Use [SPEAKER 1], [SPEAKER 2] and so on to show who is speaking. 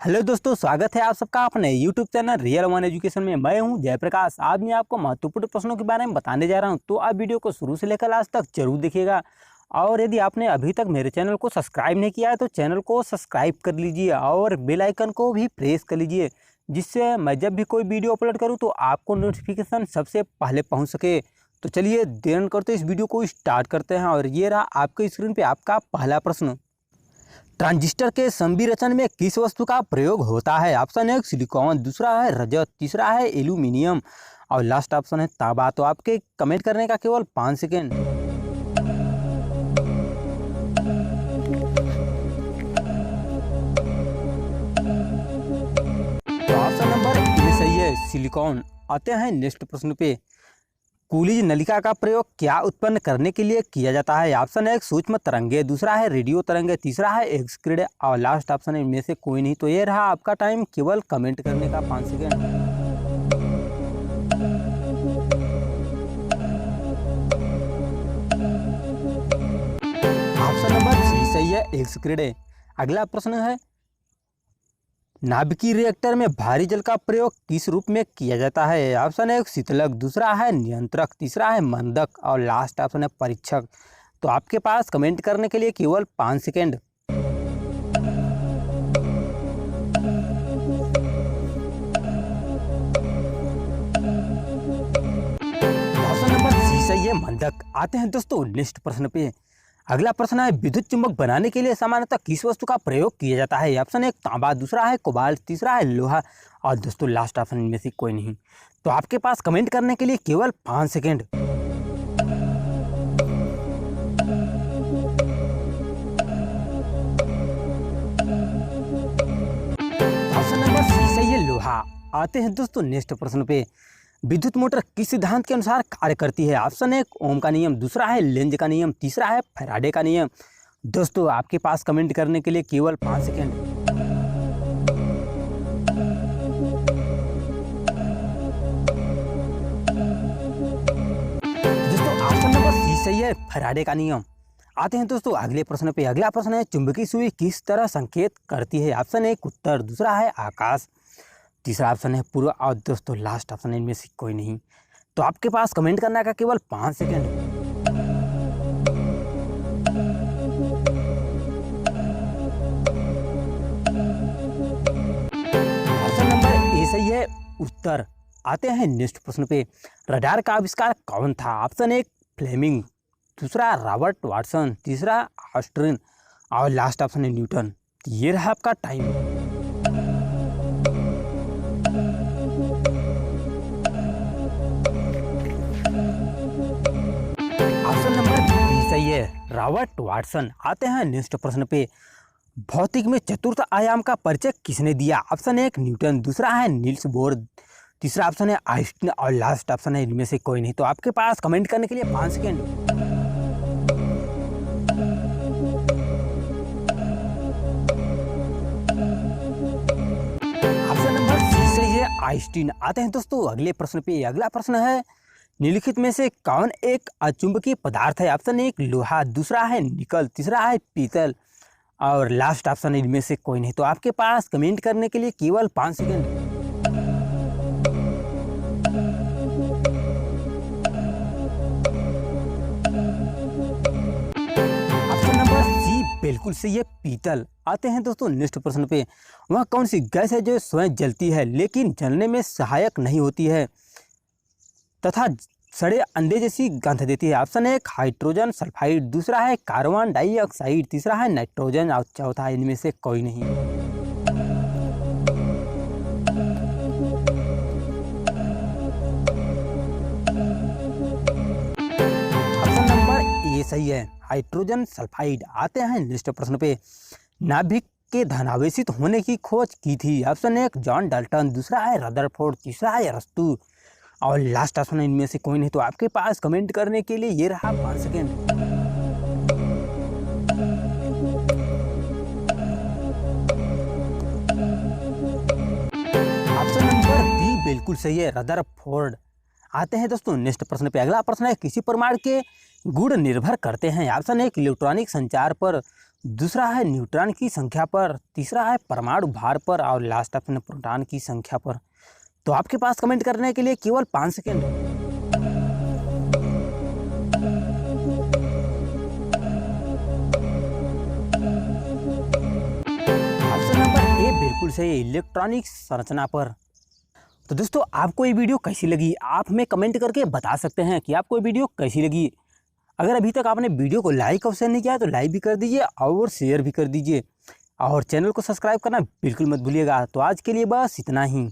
[SPEAKER 1] Hello दोस्तों, स्वागत है आप सबका अपने YouTube channel real one education में। मैं हूं जयप्रकाश। आज मैं आपको महत्वपूर्ण प्रश्नों के बारे में बताने जा रहा हूं, तो आप वीडियो को शुरू से लेकर लास्ट तक जरूर देखिएगा। और यदि आपने अभी तक मेरे चैनल को सब्सक्राइब नहीं किया है तो चैनल को सब्सक्राइब कर लीजिए और बेल आइकन को भी प्रेस कर लीजिए, जिससे मैं जब भी कोई वीडियो अपलोड करूँ तो आपको नोटिफिकेशन सबसे पहले पहुँच सके। तो चलिए देर न करते इस वीडियो को स्टार्ट करते हैं। और ये रहा आपके स्क्रीन पर आपका पहला प्रश्न। ट्रांजिस्टर के संविरचन में किस वस्तु का प्रयोग होता है? ऑप्शन है सिलिकॉन, दूसरा है रजत, तीसरा है एल्यूमिनियम और लास्ट ऑप्शन है तांबा। तो आपके कमेंट करने का केवल 5 सेकेंड। तो ऑप्शन नंबर ए सही है, सिलिकॉन। आते हैं नेक्स्ट प्रश्न पे। कूलिज नलिका का प्रयोग क्या उत्पन्न करने के लिए किया जाता है? ऑप्शन है सूक्ष्म तरंगे, दूसरा है रेडियो तरंगे, तीसरा है एक्स रे और लास्ट ऑप्शन है इनमें से कोई नहीं। तो ये रहा आपका टाइम, केवल कमेंट करने का 5 सेकेंड। ऑप्शन नंबर सी सही है, एक्स रे। अगला प्रश्न है, नाभिकीय रिएक्टर में भारी जल का प्रयोग किस रूप में किया जाता है? ऑप्शन है शीतलक, दूसरा है नियंत्रक, तीसरा है मंदक और लास्ट ऑप्शन है परीक्षक। तो आपके पास कमेंट करने के लिए केवल 5 सेकेंड। ऑप्शन नंबर सी सही है, मंदक। आते हैं दोस्तों नेक्स्ट प्रश्न पे। अगला प्रश्न है, विद्युत चुंबक बनाने के लिए सामान्यतः किस वस्तु का प्रयोग किया जाता है? ऑप्शन है तांबा, दूसरा है कोबाल्ट, तीसरा है लोहा और दोस्तों लास्ट ऑप्शन इनमें से कोई नहीं। तो आपके पास कमेंट करने के लिए केवल 5 सेकेंड। ऑप्शन नंबर सी सही है, लोहा। आते हैं दोस्तों नेक्स्ट प्रश्न पे। विद्युत मोटर किस सिद्धांत के अनुसार कार्य करती है? ऑप्शन है ओम का नियम, दूसरा है लेंज का नियम, तीसरा है फैराडे का नियम। दोस्तों आपके पास कमेंट करने के लिए केवल 5 सेकेंड। दोस्तों ऑप्शन नंबर सी सही है, फैराडे का नियम। आते हैं दोस्तों अगले प्रश्न पे। अगला प्रश्न है, चुंबकीय सुई किस तरह संकेत करती है? ऑप्शन है उत्तर, दूसरा है आकाश, तीसरा ऑप्शन है पूर्व और दोस्तों लास्ट ऑप्शन है इनमें से कोई नहीं। तो आपके पास कमेंट करने का केवल 5 सेकेंड। ऑप्शन नंबर ए सही है, उत्तर। आते हैं नेक्स्ट प्रश्न पे। रडार का आविष्कार कौन था? ऑप्शन एक फ्लेमिंग, दूसरा रॉबर्ट वाटसन, तीसरा ऑस्ट्रिन और लास्ट ऑप्शन है न्यूटन। ये रहा आपका टाइम। सही है, रॉबर्ट वाटसन। आते हैं नेक्स्ट प्रश्न पे। भौतिक में चतुर्थ आयाम का परिचय किसने दिया? ऑप्शन एक न्यूटन, दूसरा है नील्स बोर, तीसरा ऑप्शन है आइंस्टीन और लास्ट ऑप्शन है इनमें से कोई नहीं। तो आपके पास कमेंट करने के लिए 5 सेकेंड। ऑप्शन नंबर सी सही है, आइंस्टीन। आते हैं दोस्तों अगले प्रश्न पे। अगला प्रश्न है, निम्नलिखित में से कौन एक अचुंबकीय पदार्थ है? ऑप्शन एक लोहा, दूसरा है निकल, तीसरा है पीतल और लास्ट ऑप्शन इनमें से कोई नहीं। तो आपके पास कमेंट करने के लिए केवल 5 सेकेंड। ऑप्शन नंबर सी बिल्कुल सही है, पीतल। आते हैं दोस्तों नेक्स्ट प्रश्न पे। वह कौन सी गैस है जो स्वयं जलती है लेकिन जलने में सहायक नहीं होती है तथा सड़े अंडे जैसी गंध देती है? ऑप्शन एक हाइड्रोजन सल्फाइड, दूसरा है कार्बन डाइऑक्साइड, तीसरा है नाइट्रोजन और चौथा इनमें से कोई नहीं। ऑप्शन नंबर ए सही है, हाइड्रोजन सल्फाइड। आते हैं नेक्स्ट प्रश्न पे। नाभिक के धनावेशित होने की खोज की थी? ऑप्शन एक जॉन डाल्टन, दूसरा है रदरफोर्ड, तीसरा है अरस्तू और लास्ट ऑप्शन इनमें से कोई नहीं। तो आपके पास कमेंट करने के लिए ये रहा 5 सेकेंड। ऑप्शन नंबर बी बिल्कुल सही है, रदरफोर्ड। आते हैं दोस्तों नेक्स्ट प्रश्न पे। अगला प्रश्न है, किसी परमाणु के गुण निर्भर करते हैं? ऑप्शन एक इलेक्ट्रॉनिक संचार पर, दूसरा है न्यूट्रॉन की संख्या पर, तीसरा है परमाणु भार पर और लास्ट ऑप्शन है प्रोटॉन की संख्या पर। तो आपके पास कमेंट करने के लिए केवल 5 सेकेंड। ऑप्शन नंबर ए बिल्कुल सही है, इलेक्ट्रॉनिक संरचना पर। तो दोस्तों आपको ये वीडियो कैसी लगी आप हमें कमेंट करके बता सकते हैं कि आपको ये वीडियो कैसी लगी। अगर अभी तक आपने वीडियो को लाइक और शेयर नहीं किया तो लाइक भी कर दीजिए और शेयर भी कर दीजिए और चैनल को सब्सक्राइब करना बिल्कुल मत भूलिएगा। तो आज के लिए बस इतना ही।